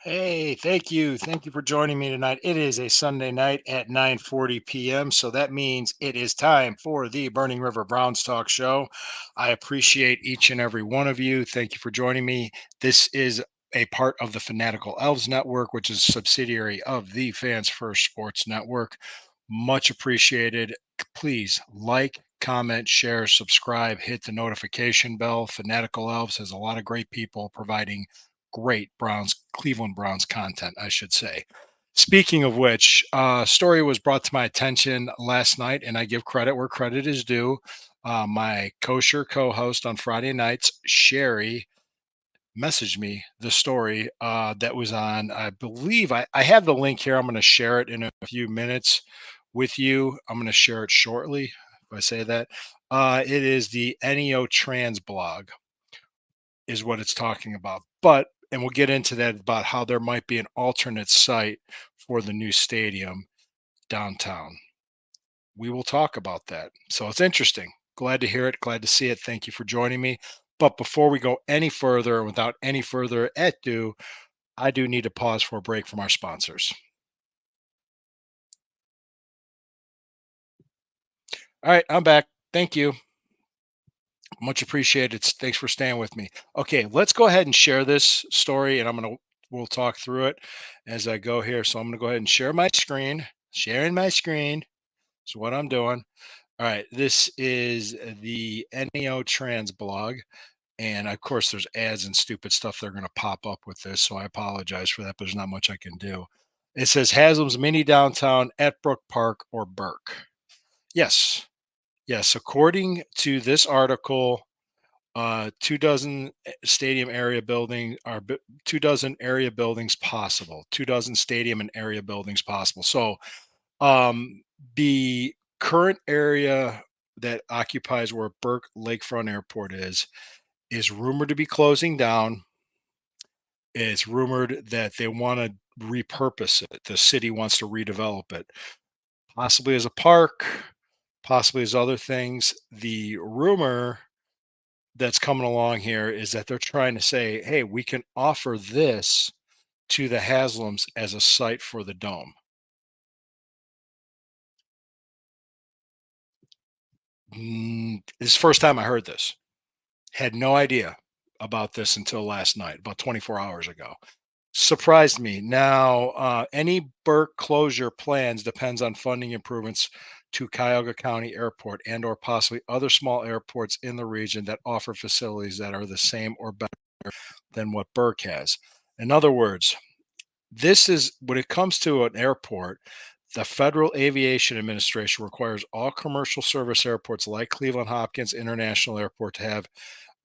Hey, thank you. Thank you for joining me tonight. It is a Sunday night at 9:40 p.m., so that means it is time for the Burning River Browns Talk Show. I appreciate each and every one of you. Thank you for joining me. This is a part of the Fanatical Elves Network, which is a subsidiary of the Fans First Sports Network. Much appreciated. Please like, comment, share, subscribe, hit the notification bell. Fanatical Elves has a lot of great people providing great Cleveland Browns content, I should say. Speaking of which, story was brought to my attention last night, and I give credit where credit is due. My kosher co-host on Friday nights, Sherry, messaged me the story that was on. I believe I have the link here. I'm going to share it in a few minutes with you. I'm going to share it shortly. If I say that, it is the NEO Trans blog is what it's talking about. But and we'll get into that about how there might be an alternate site for the new stadium downtown. We will talk about that. So it's interesting. Glad to hear it. Glad to see it. Thank you for joining me. But before we go any further, without any further ado, I do need to pause for a break from our sponsors. All right, I'm back. Thank you. Much appreciated. Thanks for staying with me. Okay, let's go ahead and share this story, and we'll talk through it as I go here. So I'm gonna go ahead and share my screen. Sharing my screen is what I'm doing. All right, this is the NEO Trans blog, and of course, there's ads and stupid stuff that are gonna pop up with this. So I apologize for that, but there's not much I can do. It says Haslam's mini downtown at Brook Park or Burke. Yes, yes. According to this article, 2 dozen stadium area building are 2 dozen area buildings possible. 2 dozen stadium and area buildings possible. So the current area that occupies where Burke Lakefront Airport is rumored to be closing down. It's rumored that they want to repurpose it. The city wants to redevelop it, possibly as a park, possibly as other things. The rumor that's coming along here is that they're trying to say, hey, we can offer this to the Haslams as a site for the dome. This is the first time I heard this. Had no idea about this until last night, about 24 hours ago. Surprised me. Now, any Burke closure plans depends on funding improvements to Cuyahoga County Airport and or possibly other small airports in the region that offer facilities that are the same or better than what Burke has. In other words, this is when it comes to an airport, the Federal Aviation Administration requires all commercial service airports like Cleveland Hopkins International Airport to have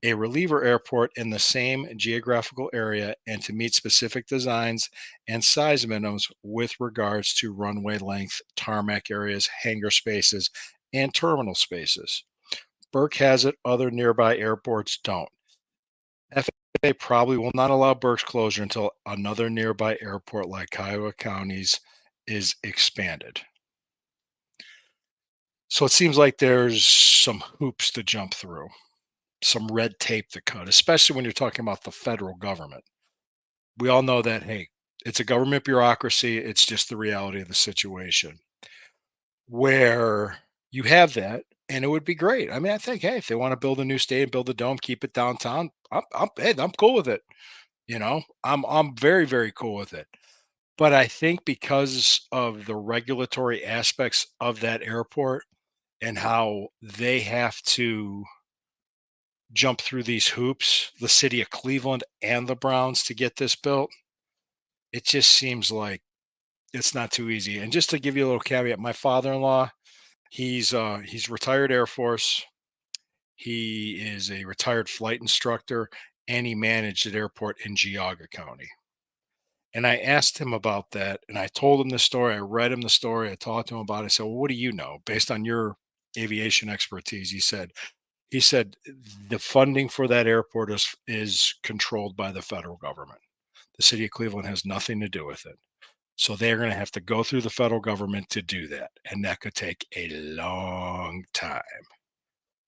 a reliever airport in the same geographical area and to meet specific designs and size minimums with regards to runway length, tarmac areas, hangar spaces, and terminal spaces. Burke has it, other nearby airports don't. FAA probably will not allow Burke's closure until another nearby airport like Cuyahoga County's is expanded. So it seems like there's some hoops to jump through, some red tape to cut, especially when you're talking about the federal government. We all know that, hey, it's a government bureaucracy. It's just the reality of the situation where you have that. And it would be great. I mean, I think, hey, if they want to build a new stadium, build a dome, keep it downtown, I'm cool with it. I'm very, very cool with it. But I think because of the regulatory aspects of that airport and how they have to jump through these hoops, the city of Cleveland and the Browns to get this built, it just seems like it's not too easy. And just to give you a little caveat, my father-in-law, he's retired Air Force. He is a retired flight instructor and he managed an airport in Geauga County. And I asked him about that and I told him the story. I read him the story. I talked to him about it. I said, well, what do you know based on your aviation expertise? He said the funding for that airport is controlled by the federal government. The city of Cleveland has nothing to do with it. So they're going to have to go through the federal government to do that. And that could take a long time.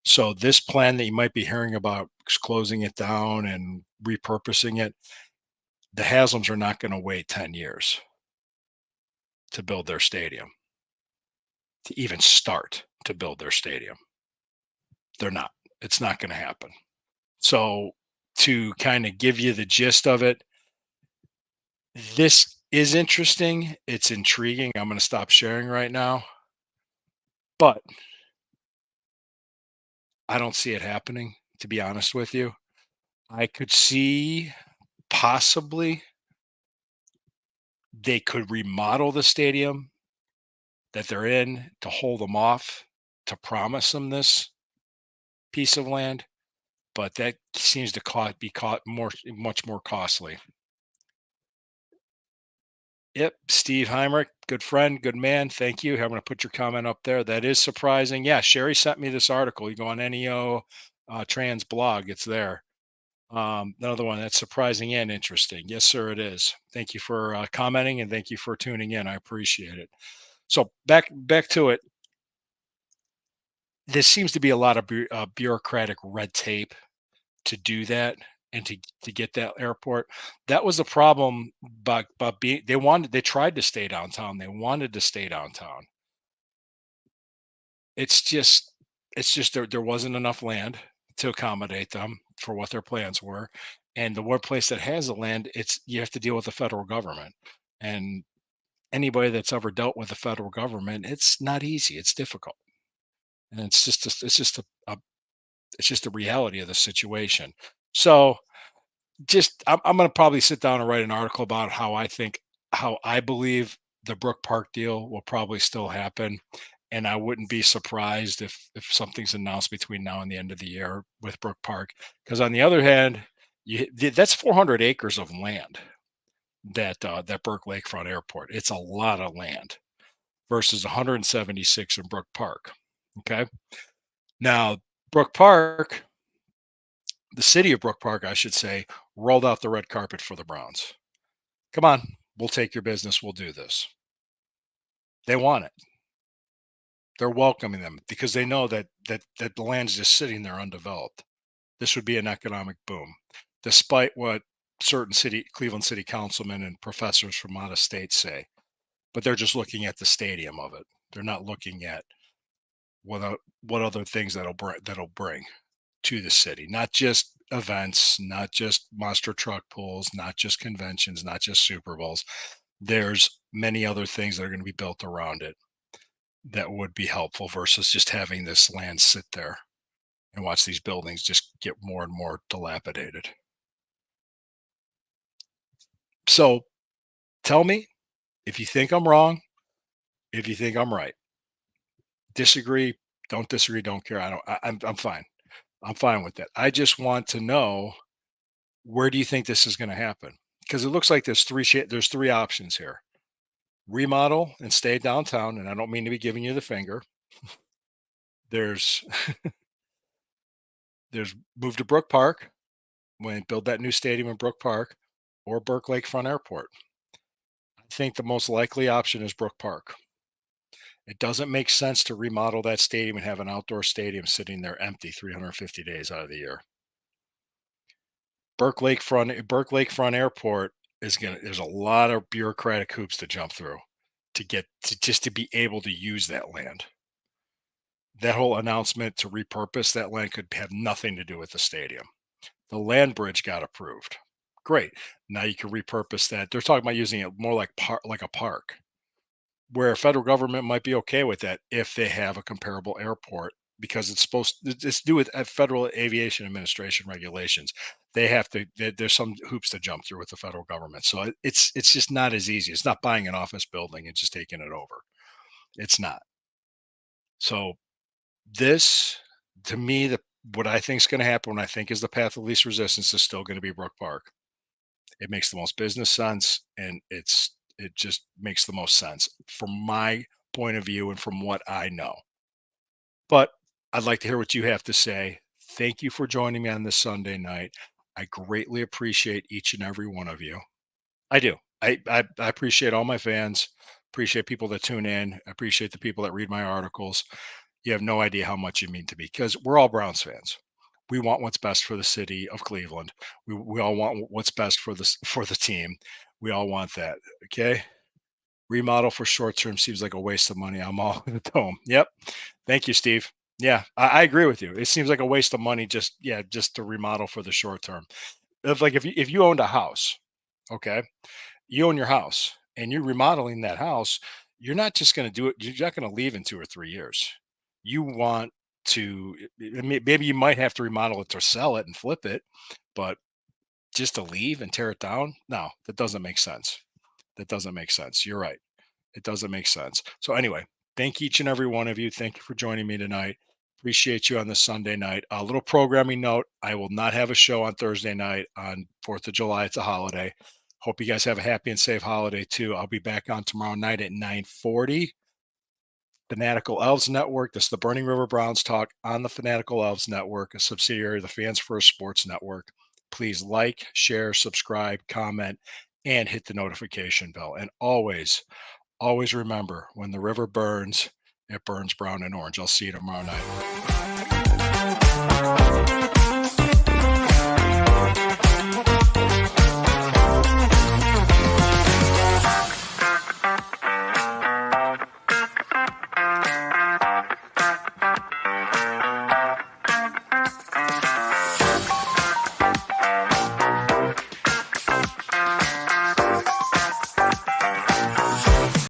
So this plan that you might be hearing about closing it down and repurposing it, the Haslams are not going to wait 10 years to build their stadium, to even start to build their stadium. They're not. It's not going to happen. So to kind of give you the gist of it, this is interesting. It's intriguing. I'm going to stop sharing right now, but I don't see it happening, to be honest with you. I could see possibly they could remodel the stadium that they're in to hold them off, to promise them this piece of land, but that seems to be caught more, much more costly. Yep, Steve Heimrich, good friend, good man. Thank you. I'm going to put your comment up there. That is surprising. Yeah, Sherry sent me this article. You go on NEO Trans blog, it's there. Another one that's surprising and interesting. Yes, sir, it is. Thank you for commenting and thank you for tuning in. I appreciate it. So back to it. There seems to be a lot of bureaucratic red tape to do that and to get that airport. That was the problem. But being they tried to stay downtown. They wanted to stay downtown. It's just there wasn't enough land to accommodate them for what their plans were. And the one place that has the land, it's you have to deal with the federal government. And anybody that's ever dealt with the federal government, it's not easy. It's difficult. And it's just the reality of the situation. So just I'm going to probably sit down and write an article about how I believe the Brook Park deal will probably still happen, and I wouldn't be surprised if something's announced between now and the end of the year with Brook Park. Because on the other hand, that's 400 acres of land that Burke Lakefront Airport. It's a lot of land versus 176 in Brook Park. Okay, now Brook Park, the city of Brook Park, I should say, rolled out the red carpet for the Browns. Come on, we'll take your business. We'll do this. They want it. They're welcoming them because they know that the land's just sitting there undeveloped. This would be an economic boom, despite what certain Cleveland city councilmen and professors from out of state say. But they're just looking at the stadium of it. They're not looking at what other things that'll bring to the city. Not just events, not just monster truck pulls, not just conventions, not just Super Bowls. There's many other things that are going to be built around it that would be helpful versus just having this land sit there and watch these buildings just get more and more dilapidated. So tell me if you think I'm wrong, if you think I'm right. Disagree, don't disagree, don't care. I'm fine. I'm fine with that. I just want to know, where do you think this is going to happen? Because it looks like there's three options here. Remodel and stay downtown, and I don't mean to be giving you the finger. There's there's move to Brook Park, when build that new stadium in Brook Park, or Burke Lakefront Airport. I think the most likely option is Brook Park. It doesn't make sense to remodel that stadium and have an outdoor stadium sitting there empty 350 days out of the year. Burke Lakefront Airport there's a lot of bureaucratic hoops to jump through to get to just to be able to use that land. That whole announcement to repurpose that land could have nothing to do with the stadium. The land bridge got approved. Great. Now you can repurpose that. They're talking about using it more like a park, where federal government might be okay with that if they have a comparable airport because it's to do with Federal Aviation Administration regulations. There's some hoops to jump through with the federal government. So it's just not as easy. It's not buying an office building and just taking it over. It's not. So this, to me, what I think is going to happen, what I think is the path of least resistance, is still going to be Brook Park. It makes the most business sense, and it just makes the most sense from my point of view and from what I know. But I'd like to hear what you have to say. Thank you for joining me on this Sunday night. I greatly appreciate each and every one of you. I do. I appreciate all my fans. Appreciate people that tune in. I appreciate the people that read my articles. You have no idea how much you mean to me because we're all Browns fans. We want what's best for the city of Cleveland. We all want what's best for the team. We all want that. Okay. Remodel for short term seems like a waste of money. I'm all in the dome. Yep. Thank you, Steve. Yeah, I agree with you. It seems like a waste of money just to remodel for the short term. If you owned a house, okay, you own your house and you're remodeling that house, you're not just going to do it. You're not going to leave in 2 or 3 years. You want to, maybe you might have to remodel it to sell it and flip it, but just to leave and tear it down, no, that doesn't make sense. That doesn't make sense. You're right. It doesn't make sense. So anyway, thank each and every one of you. Thank you for joining me tonight. Appreciate you on this Sunday night. A little programming note: I will not have a show on Thursday night on 4th of July. It's a holiday. Hope you guys have a happy and safe holiday too. I'll be back on tomorrow night at 9:40. Fanatical Elves Network. This is the Burning River Browns Talk on the Fanatical Elves Network, a subsidiary of the Fans First Sports Network. Please like, share, subscribe, comment, and hit the notification bell. And always remember, when the river burns, it burns brown and orange. I'll see you tomorrow night.